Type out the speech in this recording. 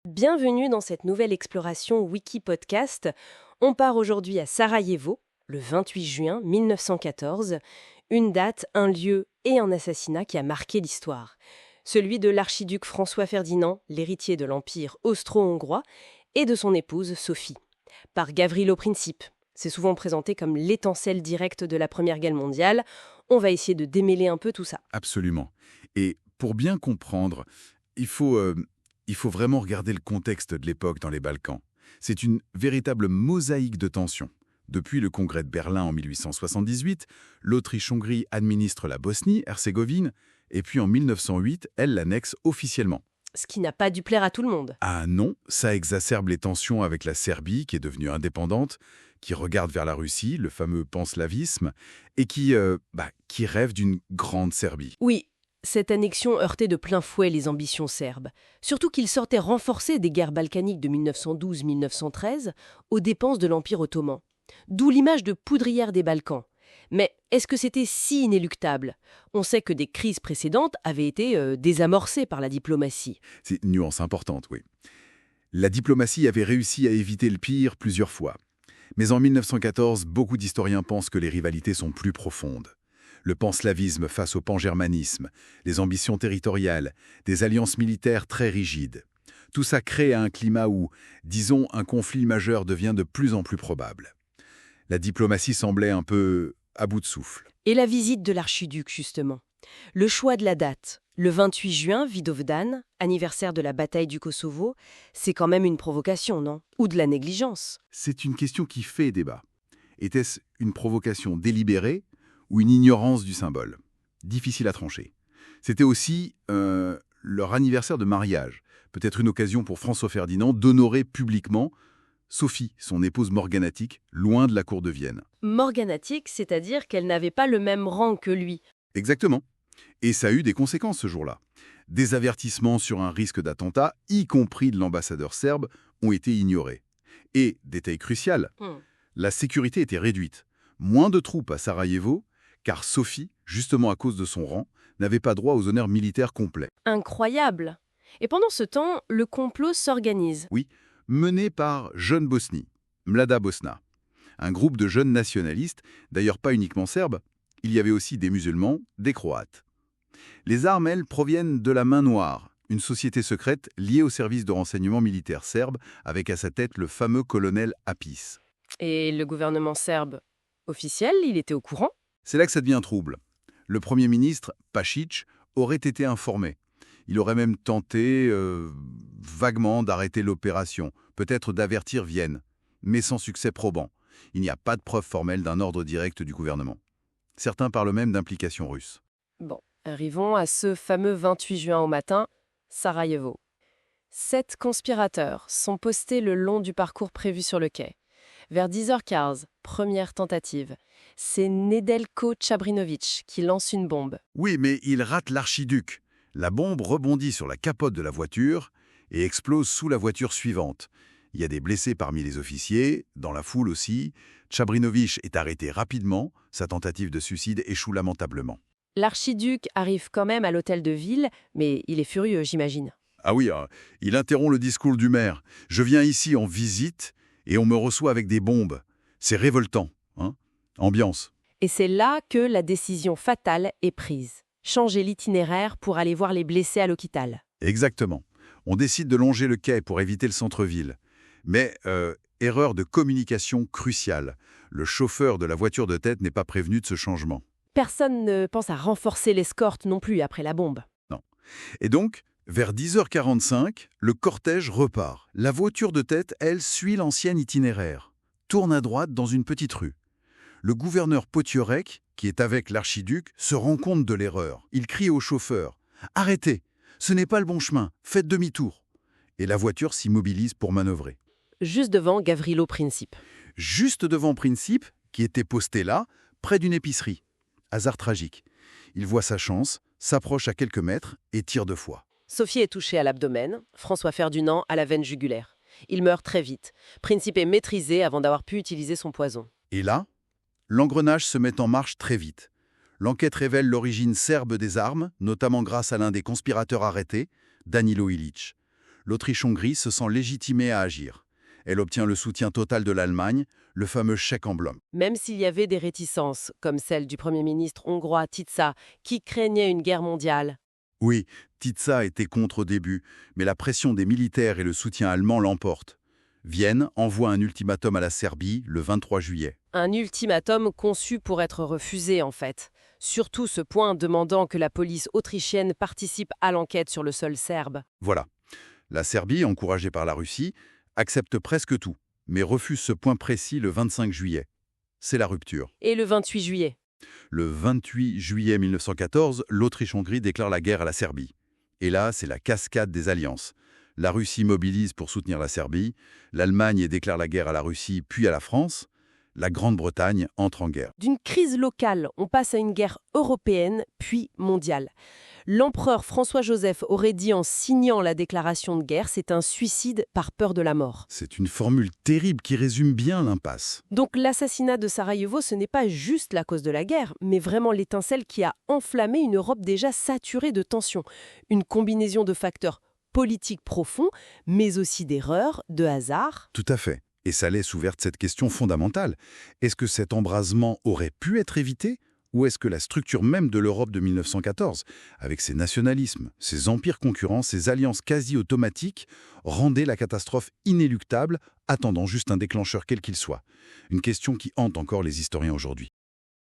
Bienvenue dans cette nouvelle exploration Wiki Podcast. On part aujourd'hui à Sarajevo, le 28 juin 1914, une date, un lieu et un assassinat qui a marqué l'histoire. Celui de l'archiduc François Ferdinand, l'héritier de l'Empire austro-hongrois, et de son épouse Sophie, par Gavrilo Princip. C'est souvent présenté comme l'étincelle directe de la Première Guerre mondiale. On va essayer de démêler un peu tout ça. Absolument. Et pour bien comprendre, il faut vraiment regarder le contexte de l'époque dans les Balkans. C'est une véritable mosaïque de tensions. Depuis le congrès de Berlin en 1878, l'Autriche-Hongrie administre la Bosnie-Herzégovine, et puis en 1908, elle l'annexe officiellement. Ce qui n'a pas dû plaire à tout le monde. Ah non, ça exacerbe les tensions avec la Serbie, qui est devenue indépendante, qui regarde vers la Russie, le fameux panslavisme, et qui rêve d'une grande Serbie. Oui, cette annexion heurtait de plein fouet les ambitions serbes. Surtout qu'ils sortaient renforcés des guerres balkaniques de 1912-1913 aux dépenses de l'Empire ottoman. D'où l'image de poudrière des Balkans. Mais est-ce que c'était si inéluctable ? On sait que des crises précédentes avaient été désamorcées par la diplomatie. C'est une nuance importante, oui. La diplomatie avait réussi à éviter le pire plusieurs fois. Mais en 1914, beaucoup d'historiens pensent que les rivalités sont plus profondes. Le panslavisme face au pangermanisme, les ambitions territoriales, des alliances militaires très rigides. Tout ça crée un climat où, disons, un conflit majeur devient de plus en plus probable. La diplomatie semblait un peu à bout de souffle. Et la visite de l'archiduc, justement. Le choix de la date, le 28 juin, Vidovdan, anniversaire de la bataille du Kosovo, c'est quand même une provocation, non ? Ou de la négligence ? C'est une question qui fait débat. Était-ce une provocation délibérée ou une ignorance du symbole? Difficile à trancher. C'était aussi leur anniversaire de mariage, peut-être une occasion pour François Ferdinand d'honorer publiquement Sophie, son épouse morganatique, loin de la cour de Vienne. Morganatique, c'est-à-dire qu'elle n'avait pas le même rang que lui. Exactement. Et ça a eu des conséquences ce jour-là. Des avertissements sur un risque d'attentat, y compris de l'ambassadeur serbe, ont été ignorés. Et, détail crucial, la sécurité était réduite. Moins de troupes à Sarajevo, car Sophie, justement à cause de son rang, n'avait pas droit aux honneurs militaires complets. Incroyable. Et pendant ce temps, le complot s'organise. Oui, mené par Jeune Bosnie, Mlada Bosna, un groupe de jeunes nationalistes, d'ailleurs pas uniquement serbes, il y avait aussi des musulmans, des croates. Les armes, elles, proviennent de la Main Noire, une société secrète liée au service de renseignement militaire serbe, avec à sa tête le fameux colonel Apis. Et le gouvernement serbe officiel, il était au courant ? C'est là que ça devient trouble. Le Premier ministre, Pašić, aurait été informé. Il aurait même tenté, vaguement, d'arrêter l'opération, peut-être d'avertir Vienne, mais sans succès probant. Il n'y a pas de preuve formelle d'un ordre direct du gouvernement. Certains parlent même d'implication russe. Bon, arrivons à ce fameux 28 juin au matin, Sarajevo. 7 conspirateurs sont postés le long du parcours prévu sur le quai. Vers 10h15, première tentative. C'est Nedeljko Čabrinović qui lance une bombe. Oui, mais il rate l'archiduc. La bombe rebondit sur la capote de la voiture et explose sous la voiture suivante. Il y a des blessés parmi les officiers, dans la foule aussi. Čabrinović est arrêté rapidement, sa tentative de suicide échoue lamentablement. L'archiduc arrive quand même à l'hôtel de ville, mais il est furieux, j'imagine. Ah oui, il interrompt le discours du maire. « Je viens ici en visite et on me reçoit avec des bombes. C'est révoltant, hein ? Ambiance. » Et c'est là que la décision fatale est prise. Changer l'itinéraire pour aller voir les blessés à l'hôpital. Exactement. On décide de longer le quai pour éviter le centre-ville. Mais, erreur de communication cruciale. Le chauffeur de la voiture de tête n'est pas prévenu de ce changement. Personne ne pense à renforcer l'escorte non plus après la bombe. Non. Et donc, vers 10h45, le cortège repart. La voiture de tête, elle, suit l'ancien itinéraire. Tourne à droite dans une petite rue. Le gouverneur Potiorek, qui est avec l'archiduc, se rend compte de l'erreur. Il crie au chauffeur « Arrêtez, ce n'est pas le bon chemin, faites demi-tour !» Et la voiture s'immobilise pour manœuvrer. Juste devant Gavrilo Princip. Juste devant Princip, qui était posté là, près d'une épicerie. Hasard tragique. Il voit sa chance, s'approche à quelques mètres et tire 2 fois. Sophie est touchée à l'abdomen, François Ferdinand à la veine jugulaire. Il meurt très vite. Princip est maîtrisé avant d'avoir pu utiliser son poison. Et là, l'engrenage se met en marche très vite. L'enquête révèle l'origine serbe des armes, notamment grâce à l'un des conspirateurs arrêtés, Danilo Ilić. l'Autriche-Hongrie se sent légitimée à agir. Elle obtient le soutien total de l'Allemagne, le fameux chèque en blanc. Même s'il y avait des réticences, comme celle du Premier ministre hongrois Tisza, qui craignait une guerre mondiale. Oui, Tisza était contre au début, mais la pression des militaires et le soutien allemand l'emportent. Vienne envoie un ultimatum à la Serbie le 23 juillet. Un ultimatum conçu pour être refusé, en fait. Surtout ce point demandant que la police autrichienne participe à l'enquête sur le sol serbe. Voilà. La Serbie, encouragée par la Russie, accepte presque tout, mais refuse ce point précis le 25 juillet. C'est la rupture. Et le 28 juillet. Le 28 juillet 1914, l'Autriche-Hongrie déclare la guerre à la Serbie. Et là, c'est la cascade des alliances. La Russie mobilise pour soutenir la Serbie, l'Allemagne déclare la guerre à la Russie puis à la France, la Grande-Bretagne entre en guerre. D'une crise locale, on passe à une guerre européenne, puis mondiale. L'empereur François-Joseph aurait dit en signant la déclaration de guerre, c'est un suicide par peur de la mort. C'est une formule terrible qui résume bien l'impasse. Donc l'assassinat de Sarajevo, ce n'est pas juste la cause de la guerre, mais vraiment l'étincelle qui a enflammé une Europe déjà saturée de tensions. Une combinaison de facteurs politiques profonds, mais aussi d'erreurs, de hasard. Tout à fait. Et ça laisse ouverte cette question fondamentale. Est-ce que cet embrasement aurait pu être évité ? Ou est-ce que la structure même de l'Europe de 1914, avec ses nationalismes, ses empires concurrents, ses alliances quasi automatiques, rendait la catastrophe inéluctable, attendant juste un déclencheur quel qu'il soit ? Une question qui hante encore les historiens aujourd'hui.